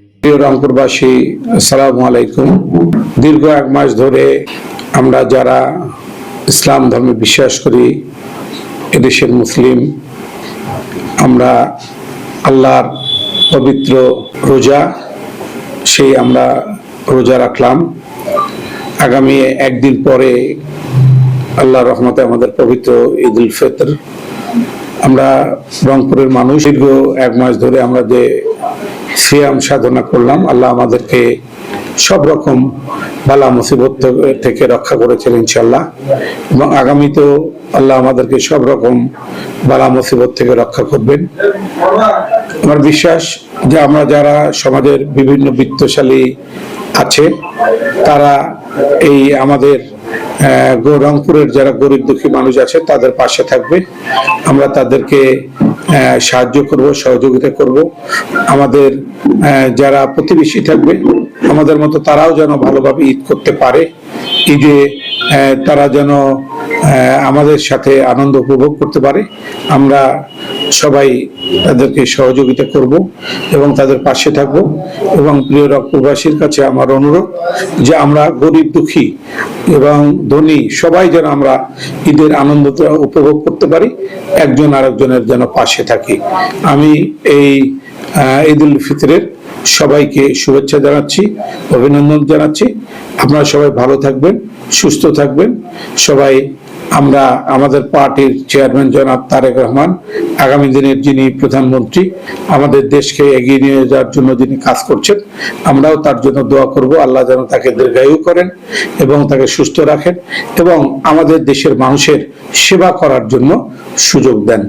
প্রিয় রংপুরবাসী, আসসালামু আলাইকুম। দীর্ঘ এক মাস ধরে আমরা যারা ইসলাম ধর্মে বিশ্বাস করি, এদেশের মুসলিম, আমরা আল্লাহর পবিত্র রোজা আমরা রোজা রাখলাম। আগামী একদিন পরে আল্লাহর রহমতে আমাদের পবিত্র ঈদ উল ফিতর। আমরা রংপুরের মানুষ দীর্ঘ এক মাস ধরে আমরা যে সিয়াম সাধনা করলাম, আল্লাহ আমাদেরকে সব রকম বালা মুসিবত থেকে রক্ষা করেছেন ইনশাল্লাহ, এবং আগামীতেও আল্লাহ আমাদেরকে সব রকম বালা মুসিবত থেকে রক্ষা করবেন। আমার বিশ্বাস যে আমরা যারা সমাজের বিভিন্ন বিত্তশালী আছে, তারা এই আমাদের রংপুরের যারা গরিব দুঃখী মানুষ আছে তাদের পাশে থাকবে। আমরা তাদেরকে সাহায্য করব, সহযোগিতা করব। আমাদের যারা প্রতিবেশী থাকবে, আমাদের মতো তারাও যেন ভালোভাবে ঈদ করতে পারে, ঈদে তারা যেন আমাদের সাথে আনন্দ উপভোগ করতে পারে। আমরা সবাই তাদেরকে সহযোগিতা করব এবং তাদের পাশে থাকব। এবং প্রিয় রংপুরবাসীর কাছে আমার অনুরোধ যে আমরা গরিব দুঃখী এবং ধনী সবাই যেন আমরা ঈদের আনন্দ উপভোগ করতে পারি, একজন আরেকজনের যেন পাশে থাকি। আমি এই ঈদ উল ফিতরের সবাইকে শুভেচ্ছা জানাচ্ছি, অভিনন্দন জানাচ্ছি। আপনারা সবাই ভালো থাকবেন, সুস্থ থাকবেন সবাই। আমরা আমাদের পার্টির চেয়ারম্যান জনাব তারেক রহমান, আগামী দিনের যিনি প্রধানমন্ত্রী, আমাদের দেশকে এগিয়ে নিয়ে যাওয়ার জন্য যিনি কাজ করছেন, আমরাও তার জন্য দোয়া করব। আল্লাহ যেন তাকে দীর্ঘায়ু করেন এবং তাকে সুস্থ রাখেন এবং আমাদের দেশের মানুষের সেবা করার জন্য সুযোগ দেন।